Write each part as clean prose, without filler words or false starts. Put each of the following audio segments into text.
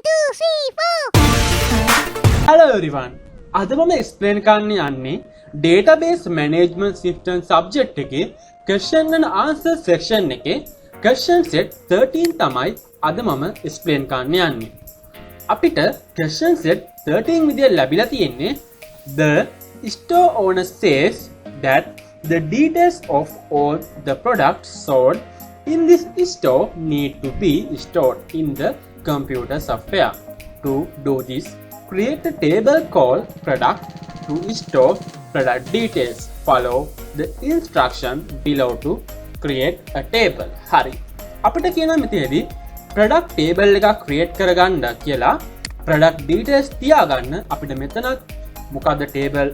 2, 3, 4. Hello everyone. අද මම explain කරන්න යන්නේ database management system subject එකේ question and answer section එකේ question set 13 තමයි අද මම explain කරන්න යන්නේ. අපිට question set 13 විදියට ලැබිලා තියෙන්නේ the store owner says that the details of all the products sold in this store need to be stored in the computer software. To do this, create a table called product to store product details. Follow the instruction below to create a table. හරි. අපිට කියන මෙතනදී product table එකක් create කරගන්න කියලා product details තියාගන්න අපිට මෙතනත් මොකද්ද table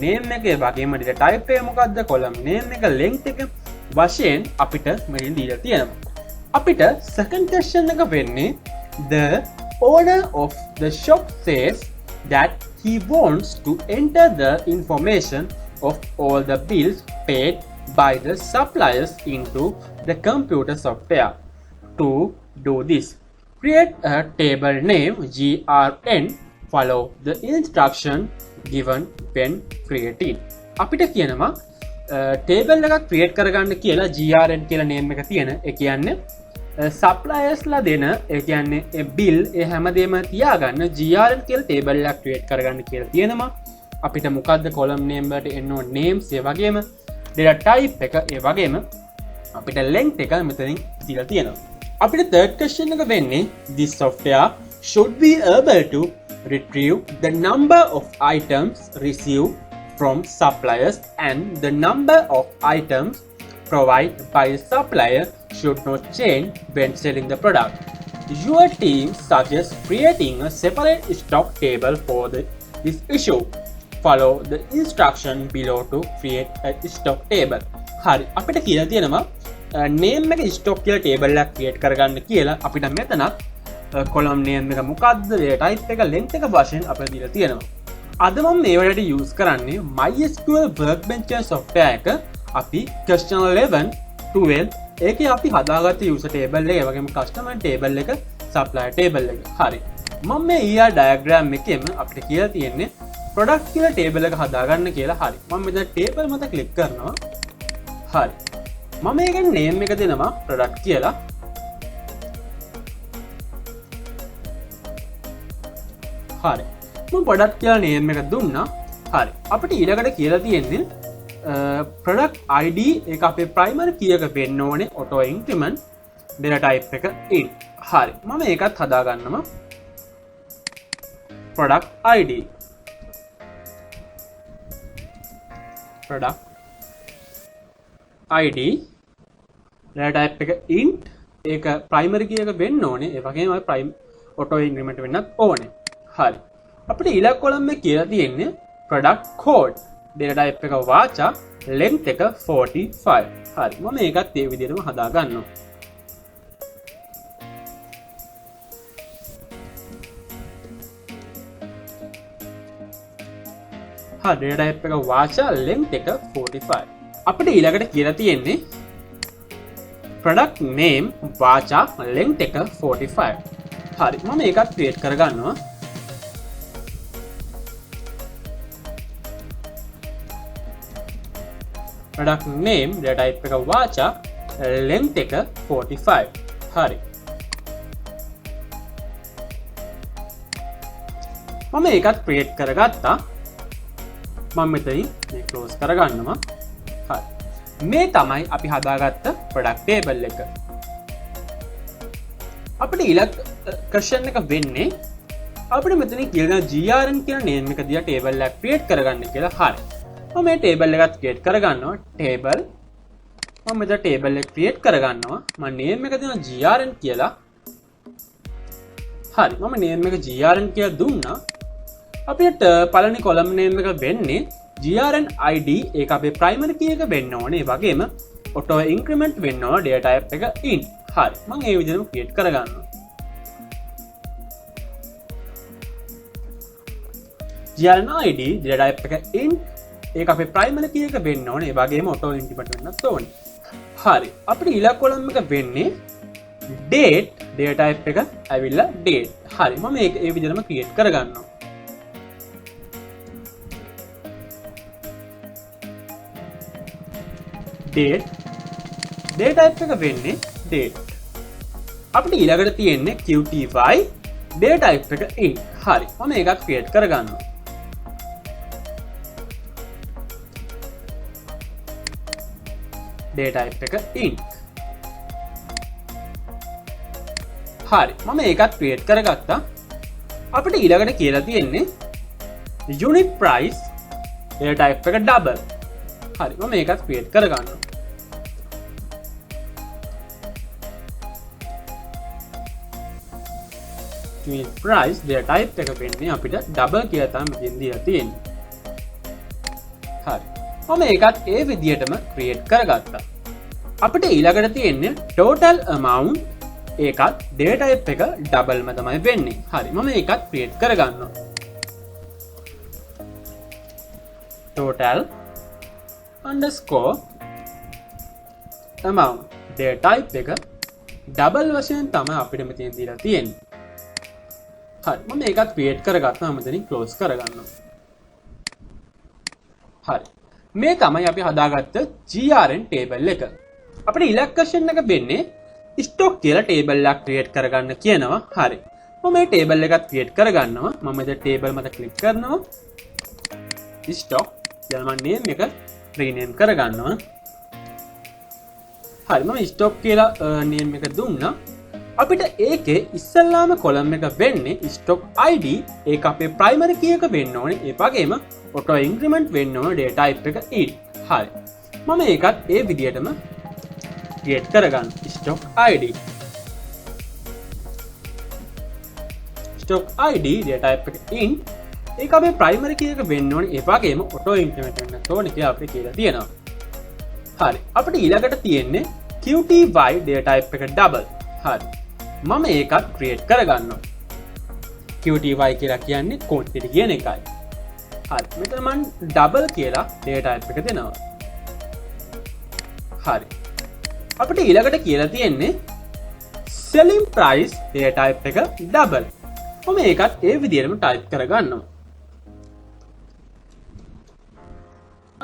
name එක වගේම data type එක මොකද්ද column name එක length එක වශයෙන් අපිට මෙතන දීලා තියෙනවා. අපිට second question එක වෙන්නේ the owner of the shop says that he wants to enter the information of all the bills paid by the suppliers into the computer software. To do this, create a table name GRN. Follow the instruction given when creating. අපිට කියනවා table එකක් create කරගන්න කියලා GRN කියලා name එක තියෙන. ඒ කියන්නේ suppliers ලා දෙන ඒ කියන්නේ ඒ bill ඒ හැමදේම තියාගන්න GRN කියලා table එකක් create කරගන්න කියලා තියෙනවා. අපිට මොකද්ද column name වලට එන්නෝ names ඒ වගේම data type එක ඒ වගේම අපිට length එක මෙතනින් දීලා තියෙනවා. අපිට third question එක වෙන්නේ this software should be able to retrieve the number of items received from suppliers and the number of items provided by the supplier should not change when selling the product. Your team suggests creating a separate stock table for this issue. Follow the instruction below to create a stock table. හරි අපිට කියලා තියෙනවා name එක stock කියලා table එකක් create කරගන්න කියලා අපිට මෙතනත් column name එක මොකක්ද data type එක length එක වශයෙන් අපිට දීලා තියෙනවා. අද මම මේ වලට use කරන්නේ MySQL Workbench software එක අපි question 11 12 ඒකේ අපි හදාගත්ත user table එක ඒ වගේම customer table එක supplier table එක. හරි. මම මේ ER diagram එකෙම අපිට කියලා තියෙන්නේ product කියලා table එක හදාගන්න කියලා. හරි. මම මෙතන table මත click කරනවා. හරි. මම ඒකට name එක දෙනවා product කියලා. හරි. මම product කියලා name එක දුන්නා. හරි. අපිට ඊළඟට කියලා තියෙන්නේ product ID එක අපේ primary key එක වෙන්න ඕනේ auto increment data type එක in. හරි. මම ඒකත් හදා ගන්නවා. product ID product ID data type එක int ඒක primary key එක වෙන්න ඕනේ. ඒ වගේම auto increment වෙන්නත් ඕනේ. හරි. අපිට ඊළඟ column එකේ කියලා තියෙන්නේ product code data type එක වාචා length එක 45. හරි. මම මේකත් ඒ විදිහටම හදා ගන්නවා. හරි. data type එක වාචා length එක 45. අපිට ඊළඟට කියලා තියෙන්නේ product name වාචා length එක 45. හරි. මම මේකත් create කරගන්නවා. product name data type එක වාචා length එක 45. හරි. මම ඒකත් create කරගත්තා. මම මෙතනින් මේ close කරගන්නවා. හරි. මේ තමයි අපි හදාගත්ත product table එක. අපිට ඊළඟ question එක වෙන්නේ අපිට මෙතනින් කියලා GRN කියන name එක දිහා table එකක් create කරගන්න කියලා. හරි. මම මේ table එකත් create කරගන්නවා. table මම මෙතන table එක create කරගන්නවා. මම name එක දෙනවා GRN කියලා. හරි. මම name එක GRN කියලා දුන්නා. අපිට පළවෙනි column name එක වෙන්නේ GRN ID ඒක අපේ primary key එක වෙන්න ඕනේ. ඒ වගේම auto increment වෙන්න ඕන data type එක in. හරි. මම ඒ විදිහටම create කරගන්නවා. GRN ID data type එක in ඒක අපේ primary key එක වෙන්න ඕනේ. ඒ වගේම auto increment වෙන්නත් ඕනේ. හරි. අපිට ඊළඟ column එක වෙන්නේ date data type එක ඇවිල්ලා date. හරි. මම මේක ඒ විදිහටම create කරගන්නවා. date data type එක වෙන්නේ date. අපිට ඊළඟට තියෙන්නේ qty data type එක int. හරි. මම මේකත් create කරගන්නවා. data type එක int. හරි. මම ඒකත් create කරගත්තා. අපිට ඊළඟට කියලා තියෙන්නේ unit price data type එක double. හරි. මම ඒකත් create කරගන්නවා. unit price data type එක වෙන්නේ අපිට double කියලා තමයි මෙතෙන් දීලා තියෙන්නේ. හරි. මම ඒකත් ඒ විදිහටම create කරගත්තා. අපිට ඊළඟට තියෙන්නේ total amount ඒකත් data type එක double ම තමයි වෙන්නේ. හරි. මම ඒකත් create කරගන්නවා. total underscore amount data type එක double වශයෙන් තමයි අපිට මෙතන දීලා තියෙන්නේ. හරි. මම ඒකත් create කරගත්තා. මම මෙතනින් close කරගන්නවා. හරි. මේ තමයි අපි හදාගත්ත grn table එක. අපිට ඉලක්කෂන් එක වෙන්නේ stock කියලා table එකක් create කරගන්න කියනවා. හරි. මම මේ table එකත් create කරගන්නවා. මම මෙතන table මත click කරනවා. stock කියලා මම name එක rename කරගන්නවා. හරි. මම stock කියලා name එක දුන්නා. අපිට ඒකේ ඉස්සල්ලාම column එක වෙන්නේ stock id. ඒක අපේ primary key එක වෙන්න ඕනේ. ඒ වගේම auto increment වෙන්න ඕනේ data type එක int. හරි. මම ඒකත් ඒ විදිහටම create කරගන්න. stock id stock id data type එක int. ඒක අපේ primary key එක වෙන්න ඕනේ. ඒ වගේම auto increment වෙන්න ඕනේ කියලා අපිට කියලා තියෙනවා. හරි. අපිට ඊළඟට තියෙන්නේ qty data type එක double. හරි. මම ඒකත් create කරගන්නවා. qty කියලා කියන්නේ quantity කියන එකයි. හරි. මෙතන මම double කියලා data type එක දෙනවා. හරි. අපිට ඊළඟට කියලා තියෙන්නේ selling price data type එක double. මම ඒකත් ඒ විදිහටම type කරගන්නවා.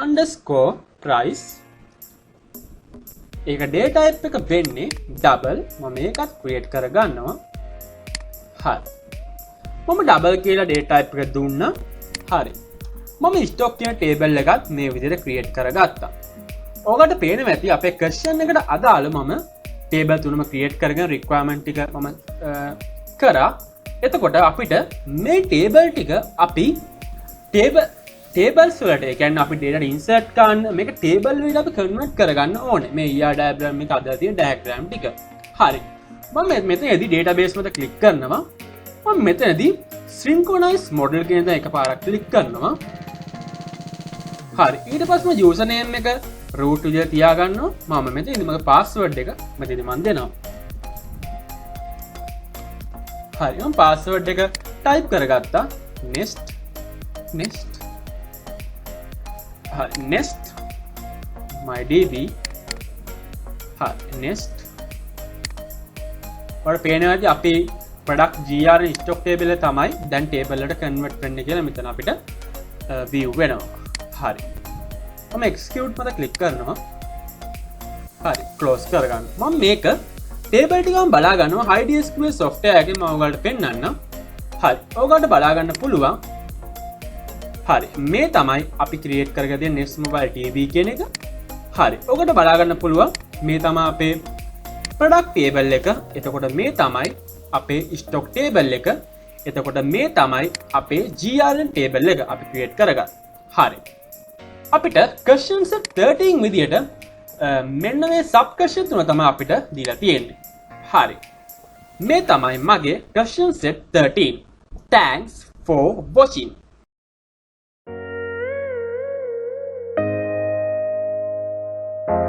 underscore price ඒක data type එක වෙන්නේ double. මම ඒකත් create කරගන්නවා. හරි. මම double කියලා data type එක දුන්නා. හරි. මම stock කියන table එකත් මේ විදිහට create කරගත්තා. ඔයගොල්ලන්ට පේනවා ඇති අපේ question එකට අදාළ මම table තුනම create කරගෙන requirement ටික මම කරා. එතකොට අපිට මේ table ටික අපි tables වලට ඒ කියන්නේ අපි data insert කරන්න මේක table වලට අපි convert කරගන්න ඕනේ. මේ ER diagram එක අදාළ තියෙන diagram ටික. හරි. මම මෙතනදී database මත click කරනවා. මම මෙතනදී synchronize model කියන දේ එකපාරක් click කරනවා. හරි. ඊට පස්සේ මම username එක root විදිහට තියාගන්නවා. මම මෙතනදී මගේ password එක මෙතනදී මම දෙනවා. හරි. මම password එක type කරගත්තා. next mydb next ඔයාලට පේනවා ඇති අපි product gr stock table එක තමයි දැන් table එකට convert වෙන්නේ කියලා මෙතන අපිට view වෙනවා. හරි. මම execute මත click කරනවා. හරි. close කරගන්න. මම මේක table ටිකම බලා ගන්නවා MySQL software එකෙන් මම ඔයාලට පෙන්නන්නම්. හරි. ඔයාලට බලා ගන්න පුළුවන්. හරි. මේ තමයි අපි create කරගත්තේ Nest Mobile TV කියන එක. හරි. ඔකට බලා ගන්න පුළුවන් මේ තමයි අපේ product table එක. එතකොට මේ තමයි අපේ stock table එක. එතකොට මේ තමයි අපේ grn table එක අපි create කරගත්තේ. හරි. අපිට question set 13 විදියට මෙන්න මේ sub question තුන තමයි අපිට දීලා තියෙන්නේ. හරි. මේ තමයි මගේ question set 13. Thanks for watching.